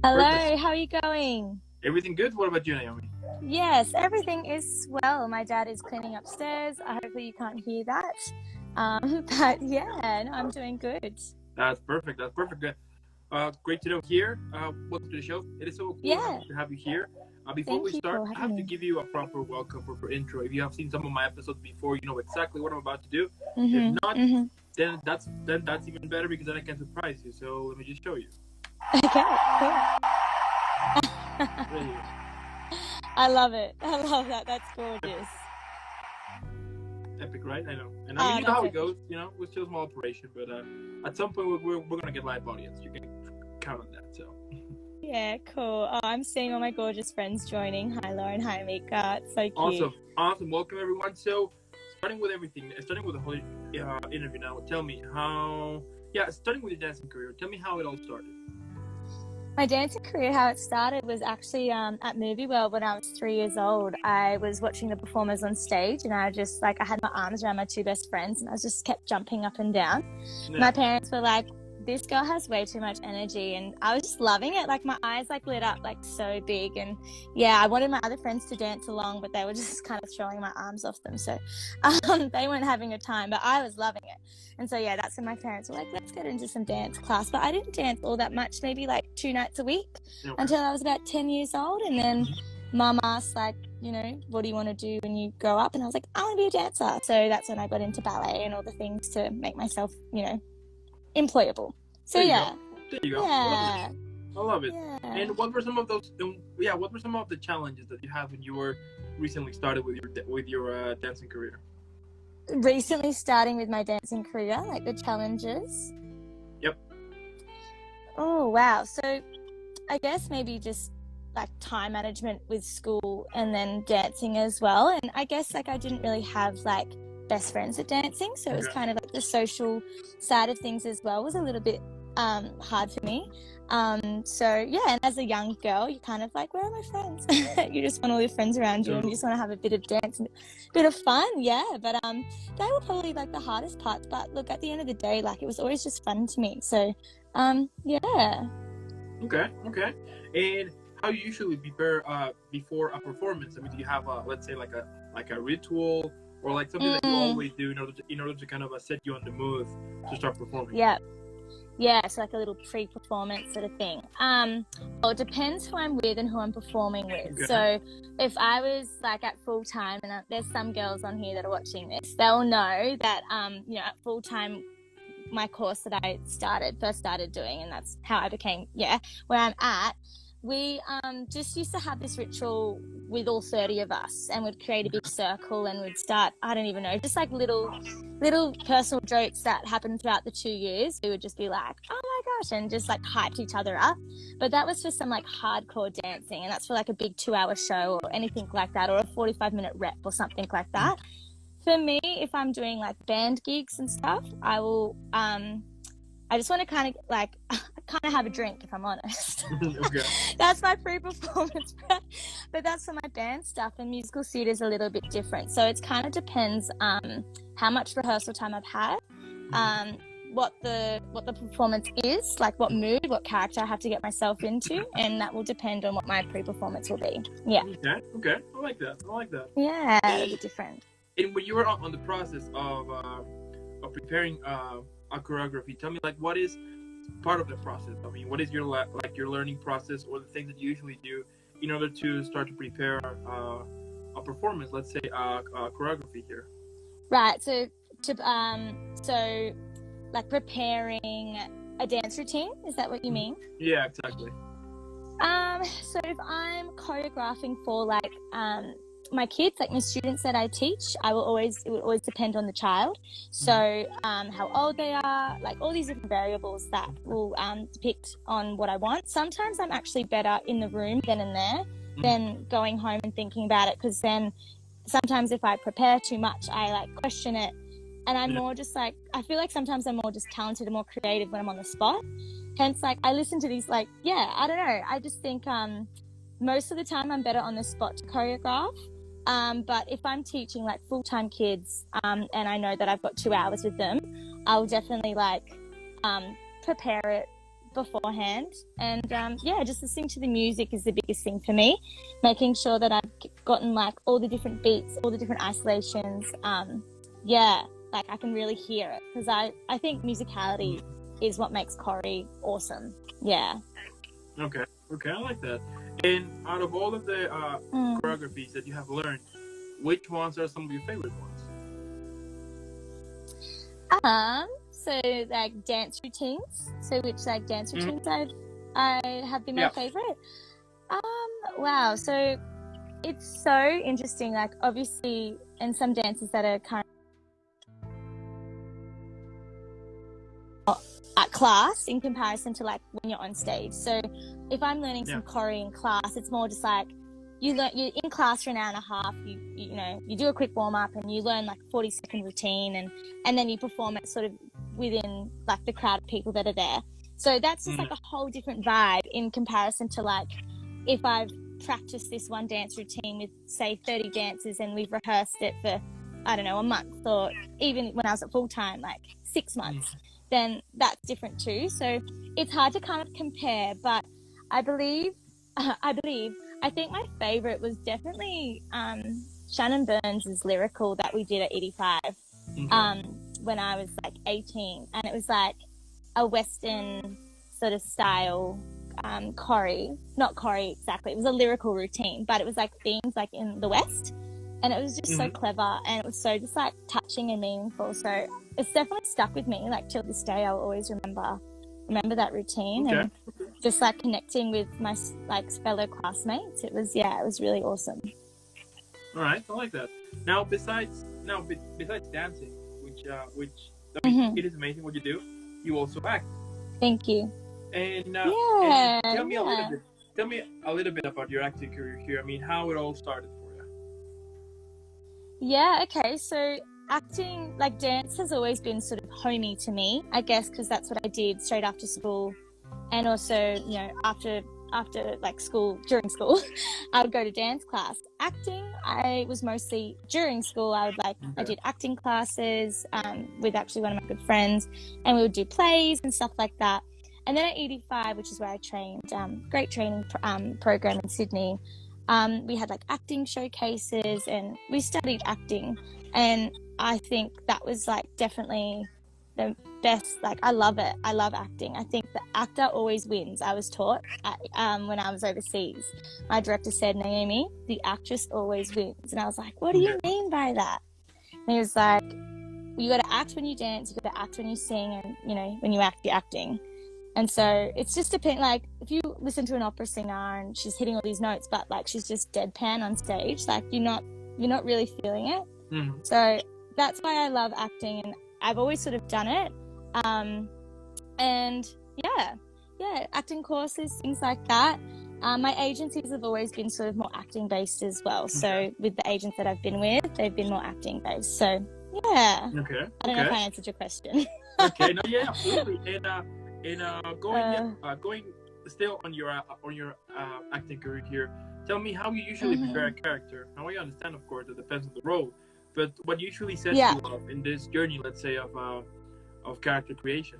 Hello, Perfect. how are you going? Everything good? What about you, Naomi? Yes, everything is well. My dad is cleaning upstairs. Hopefully you can't hear that. But yeah, no, I'm doing good. That's perfect. That's perfect. Good. Great to know here. Welcome to the show. It is so cool Yeah, to have you here. Before we thank you start, for I having have to me. give you a proper welcome for intro. If you have seen some of my episodes before, you know exactly what I'm about to do. If Mhm, not, mhm. then that's even better because then I can surprise you. So let me just show you. Okay, cool. Right here. I love it. I love that. That's gorgeous. Epic, right? I know. And I mean, Oh, you know that's how it epic. goes. We're still a small operation, but at some point we're gonna get live audience. You can count on that. So. Yeah, cool. Oh, I'm seeing all my gorgeous friends joining. Hi, Lauren. Hi, Mika. It's so cute. Awesome, awesome. Welcome everyone. So, starting with everything, starting with the whole interview now. Tell me how. Yeah, starting with your dancing career. Tell me how it all started. My dancing career, how it started was actually at Movie World when I was 3 years old. I was watching the performers on stage and I had my arms around my two best friends and I was just kept jumping up and down. Yeah. My parents were like, this girl has way too much energy, and I was just loving it. Like my eyes like lit up like so big, and yeah, I wanted my other friends to dance along, but they were just kind of throwing my arms off them, so they weren't having a time, but I was loving it. And so yeah, that's when my parents were like, let's get into some dance class. But I didn't dance all that much, maybe like 2 nights a week Okay. until I was about 10 years old. And then mum asked, like, what do you want to do when you grow up? And I was like, I want to be a dancer. So that's when I got into ballet and all the things to make myself, employable. So There you go. yeah, There you go. I love it. yeah, I love it. yeah. And what were some of those? Yeah, what were some of the challenges that you had when you were recently started with your dancing career? Recently starting with my dancing career, like the challenges. Yep. Oh, wow. So I guess maybe just like time management with school and then dancing as well. And I guess like I didn't really have like best friends at dancing. So it was Okay. kind of like the social side of things as well was a little bit hard for me. So yeah, and as a young girl, you're kind of like, where are my friends? You just want all your friends around you and you just want to have a bit of dance and a bit of fun. Yeah. But they were probably like the hardest parts. But look, at the end of the day, like it was always just fun to me. So yeah. Okay. Okay. And how you usually prepare before a performance? I mean, do you have let's say like a ritual or like something that you Mm, always do in order to kind of set you on the mood to start performing? yeah. Yeah, it's like a little pre-performance sort of thing. Well, it depends who I'm with and who I'm performing with. Okay. So if I was like at full time, and there's some girls on here that are watching this, they'll know that at full time, my course that I first started doing, and that's how I became where I'm at. We just used to have this ritual with all 30 of us, and we'd create a big circle and we'd start, I don't even know, just like little personal jokes that happened throughout the 2 years. We would just be like, oh my gosh, and just like hyped each other up. But that was for some like hardcore dancing, and that's for like a big 2 hour show or anything like that, or a 45-minute rep or something like that. For me, if I'm doing like band gigs and stuff, I just want to kind of have a drink, if I'm honest. Okay. That's my pre-performance prep, but that's for my band stuff. And musical theatre is a little bit different, so it kind of depends how much rehearsal time I've had, what the performance is, like what mood, what character I have to get myself into, and that will depend on what my pre-performance will be. Yeah, Okay. Okay. I like that. I like that. yeah, it'll And, be different. and when you were on the process of preparing a choreography, tell me like what is part of the process? I mean, what is your like your learning process or the things that you usually do in order to start to prepare a performance? Let's say choreography here. Right. So like preparing a dance routine, is that what you mean? Yeah, exactly. So if I'm choreographing for like my kids, like my students that I teach, it will always depend on the child. So how old they are, like all these different variables that will depict on what I want. Sometimes I'm actually better in the room then and there than going home and thinking about it, because then sometimes if I prepare too much, I like question it. And I'm more just like, I feel like sometimes I'm more just talented and more creative when I'm on the spot. Hence, like, I listen to these, like, I don't know. I just think most of the time I'm better on the spot to choreograph. But if I'm teaching, like, full-time kids and I know that I've got 2 hours with them, I'll definitely, like, prepare it beforehand. And yeah, just listening to the music is the biggest thing for me, making sure that I've gotten like all the different beats, all the different isolations. Yeah, like I can really hear it, because I think musicality is what makes choreo awesome. Yeah. Okay, I like that. And out of all of the choreographies that you have learned, which ones are some of your favorite ones? So like dance routines. So which like dance routines I have been my favorite. Wow. So it's so interesting. Like obviously, in some dances that are kind of at class in comparison to like when you're on stage. So if I'm learning some choreo in class, it's more just like you're in class for an hour and a half. You know, you do a quick warm up and you learn like a 40-second routine, and then you perform it sort of within like the crowd of people that are there. So that's just like a whole different vibe in comparison to like if I've practiced this one dance routine with say 30 dancers and we've rehearsed it for, I don't know, a month, or even when I was at full time, like 6 months, then that's different too. So it's hard to kind of compare, but I think my favorite was definitely Shannon Burns' lyrical that we did at 85 when I was like 18, and it was like a Western sort of style choreo, not choreo exactly, it was a lyrical routine, but it was like themes like in the West, and it was just so clever, and it was so just like touching and meaningful. So it's definitely stuck with me, like till this day. I'll always remember that routine and just like connecting with my like fellow classmates. It was really awesome. All right, I like that. Now besides dancing, which I mean, it is amazing what you do, you also act. Thank you. And tell me a little bit about your acting career here. I mean, how it all started for you. Yeah, okay. So acting, like dance, has always been sort of homey to me, I guess, because that's what I did straight after school, and also, you know, after like school, during school, I would go to dance class. Acting, I was mostly during school. I did acting classes with actually one of my good friends, and we would do plays and stuff like that. And then at 85, which is where I trained, great training program in Sydney, we had like acting showcases and we studied acting. And I think that was like definitely the best. Like, I love it. I love acting. I think the actor always wins. I was taught when I was overseas. My director said, "Naomi, the actress always wins." And I was like, "What do you mean by that?" And he was like, "You got to act when you dance. You got to act when you sing, and you know, when you act, you're acting." And so it's just like if you listen to an opera singer and she's hitting all these notes, but like she's just deadpan on stage, like you're not really feeling it. So that's why I love acting, and I've always sort of done it. And acting courses, things like that. My agencies have always been sort of more acting based as well. So with the agents that I've been with, they've been more acting based. So yeah. Okay. I don't know if I answered your question. Okay. No, yeah, absolutely. And going still on your acting career here, tell me how you usually prepare a character. Now I understand, of course, it depends on the role, but what usually sets you up in this journey, let's say, of character creation?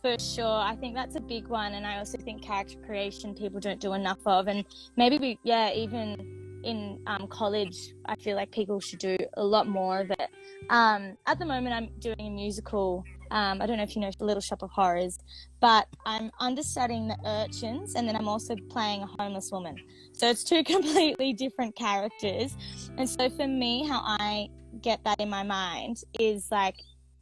For sure, I think that's a big one, and I also think character creation people don't do enough of, and maybe even in college, I feel like people should do a lot more of it. At the moment, I'm doing a musical. I don't know if you know Little Shop of Horrors, but I'm understudying the urchins, and then I'm also playing a homeless woman. So it's two completely different characters. And so for me, how I get that in my mind is like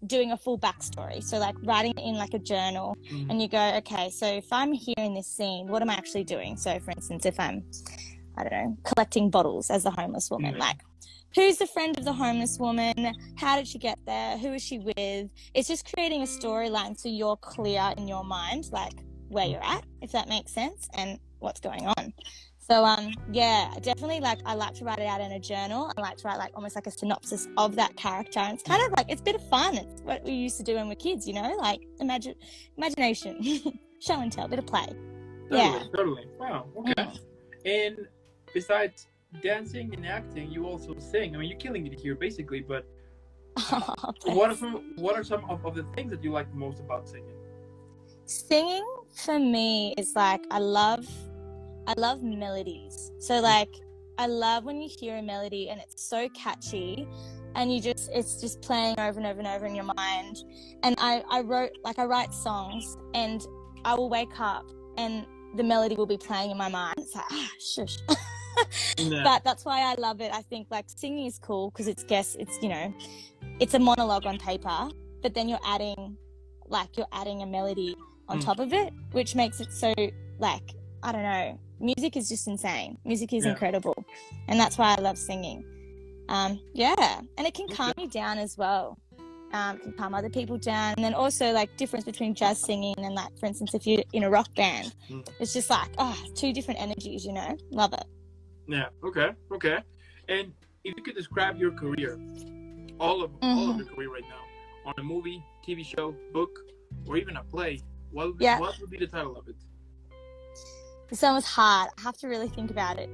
doing a full backstory. So like writing it in like a journal, and you go, okay, so if I'm here in this scene, what am I actually doing? So for instance, if I'm, I don't know, collecting bottles as the homeless woman, like who's the friend of the homeless woman? How did she get there? Who is she with? It's just creating a storyline so you're clear in your mind, like where you're at, if that makes sense, and what's going on. So, definitely, like, I like to write it out in a journal. I like to write, like, almost like a synopsis of that character. And it's kind of like, it's a bit of fun. It's what we used to do when we're kids, you know? Like, imagination, show and tell, a bit of play. Totally. Wow, okay. And besides dancing and acting, you also sing. I mean, you're killing it here, basically, but what are some of the things that you like most about singing? Singing for me is like, I love melodies. So like, I love when you hear a melody and it's so catchy and it's just playing over and over and over in your mind. And I write songs and I will wake up and the melody will be playing in my mind. It's like, shush. Yeah. But that's why I love it. I think like singing is cool because it's a monologue on paper, but then you're adding a melody on top of it, which makes it so like, I don't know, music is just insane. Music is incredible. And that's why I love singing. And it can calm you down as well. It can calm other people down. And then also like difference between jazz singing and like, for instance, if you're in a rock band, it's just like, two different energies, love it. Yeah. Okay. And if you could describe your career, all of your career right now, on a movie, TV show, book, or even a play, what would be the title of it? This one was hard. I have to really think about it.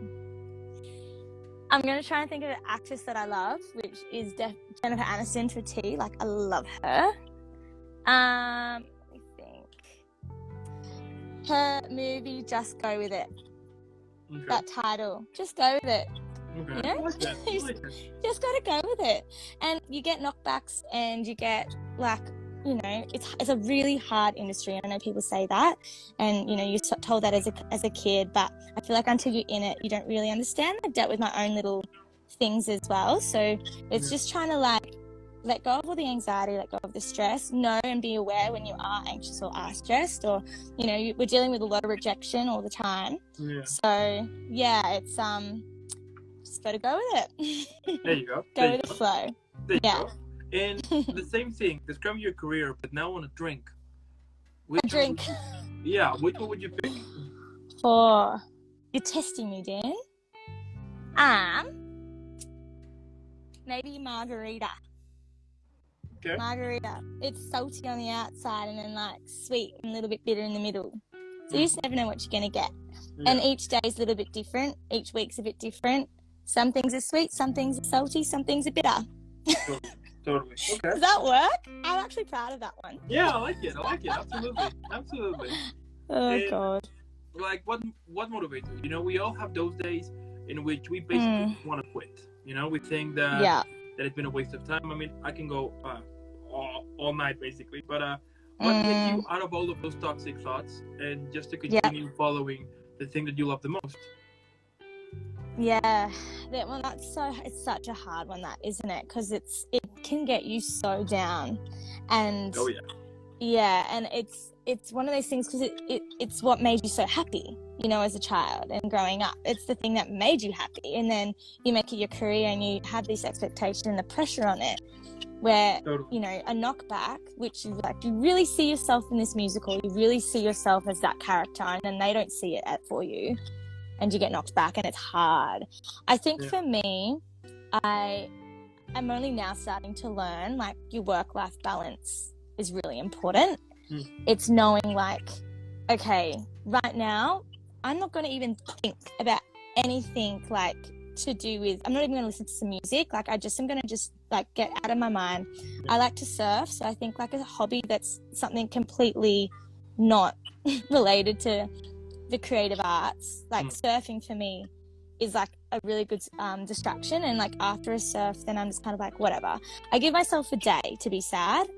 I'm going to try and think of an actress that I love, which is Jennifer Aniston for T. Like, I love her. Let me think. Her movie, Just Go With It. Okay. That title. Just go with it. Okay. I like that. Just got to go with it. And you get knockbacks and you get, like, it's a really hard industry. I know people say that, and you're told that as a kid, but I feel like until you're in it, you don't really understand. I've dealt with my own little things as well, so it's just trying to like let go of all the anxiety, let go of the stress, know and be aware when you are anxious or are stressed, or we're dealing with a lot of rejection all the time. So it's just got to go with it. There you go. Go with the flow. There you go. And the same thing, describe your career, but now on a drink. Which one would you pick? You're testing me, Dan. Maybe margarita. Okay. Margarita. It's salty on the outside and then like sweet and a little bit bitter in the middle. So you just never know what you're going to get. Yeah. And each day is a little bit different. Each week's a bit different. Some things are sweet, some things are salty, some things are bitter. Totally. Okay. Does that work? I'm actually proud of that one. Yeah, I like it. Absolutely. God. Like, what motivates you? We all have those days in which we basically want to quit. We think that it's been a waste of time. I mean, I can go all night basically, but what gets you out of all of those toxic thoughts and just to continue following the thing that you love the most? Yeah, it's such a hard one, that, isn't it? Because it can get you so down, and and it's one of those things because it's what made you so happy, as a child and growing up. It's the thing that made you happy, and then you make it your career and you have this expectation and the pressure on it, where a knockback, which is like you really see yourself in this musical, you really see yourself as that character, and then they don't see it for you. And you get knocked back, and it's hard. I think for me, I'm only now starting to learn, like, your work-life balance is really important. It's knowing, like, okay, right now, I'm not going to even think about anything, like, to do with, I'm not even going to listen to some music. Like, I'm going to like, get out of my mind. I like to surf, so I think, like, a hobby that's something completely not related to the creative arts, like surfing for me is like a really good distraction, and like after a surf then I'm just kind of like whatever. I give myself a day to be sad,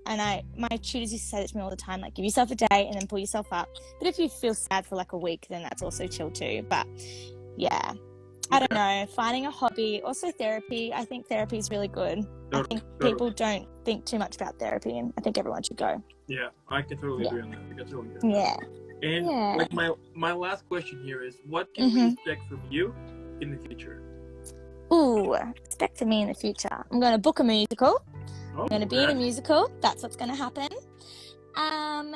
and my tutors used to say that to me all the time, like give yourself a day and then pull yourself up. But if you feel sad for like a week, then that's also chill too. But I don't know, finding a hobby, also therapy. I think therapy is really good. I think people don't think too much about therapy, and I think everyone should go. Yeah, I can totally agree on that. Yeah. And like my last question here is, what can we expect from you in the future? Expect from me in the future. I'm going to book a musical. I'm going to be in a musical. That's what's going to happen. And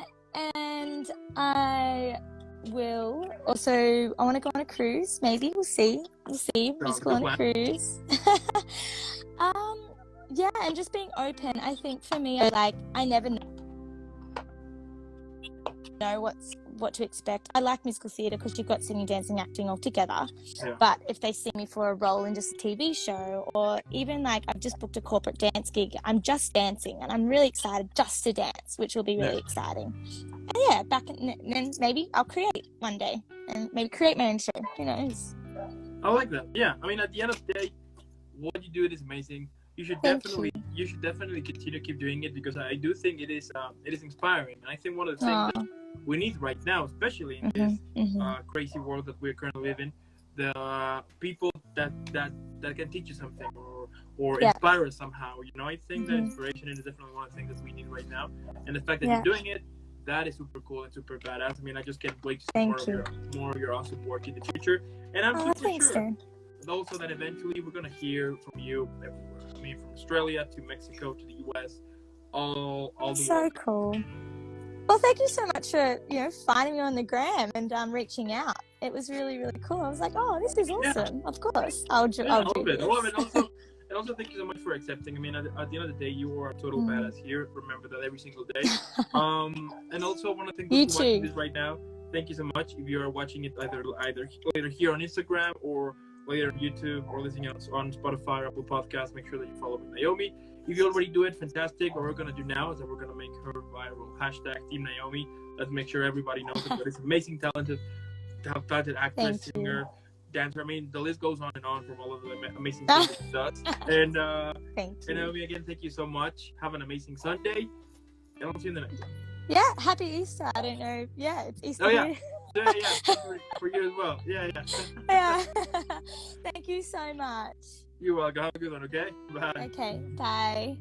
I want to go on a cruise. Maybe we'll see. Musical on a cruise. And just being open. I think for me, I never know what to expect. I like musical theatre because you've got singing, dancing, acting all together. Yeah. But if they see me for a role in just a TV show, or even like I've just booked a corporate dance gig, I'm just dancing and I'm really excited just to dance, which will be really exciting. yeah, then maybe I'll create one day and maybe create my own show. Who knows? I like that. Yeah, I mean, at the end of the day, what you do it is amazing. You should Thank definitely, you should definitely continue keep doing it, because I do think it is inspiring. And I think one of the things that we need right now, especially in this crazy world that we're currently living, the people that can teach you something or inspire us somehow. You know, I think that inspiration is definitely one of the things that we need right now. And the fact that you're doing it, that is super cool and super badass. I mean, I just can't wait to see more of your awesome work in the future. And I'm super sure also that eventually we're gonna hear from you everywhere. I mean, from Australia to Mexico to the US, all the so world. Cool. Well, thank you so much for finding me on the gram and reaching out. It was really, really cool. I was like, oh, this is awesome. Of course, I'll do I love this. it. And also, thank you so much for accepting. I mean, at the end of the day, you are a total badass here. Remember that every single day. And also, one of the things you're watching this right now, thank you so much. If you are watching it either here on Instagram or later on YouTube or listening on Spotify or Apple Podcasts, make sure that you follow Naomi. If you already do it, fantastic. What we're going to do now is that we're going to make her viral. # Team Naomi. Let's make sure everybody knows that this amazing, talented actress, singer, dancer. I mean, the list goes on and on from all of the amazing things that she does. And Naomi, again, thank you so much. Have an amazing Sunday. And I'll see you in the next one. Yeah, happy Easter. I don't know. Yeah, it's Easter. Oh, yeah. Yeah, for you as well. Yeah. Yeah. Thank you so much. You're welcome. Have a good one, okay? Bye. Okay, bye.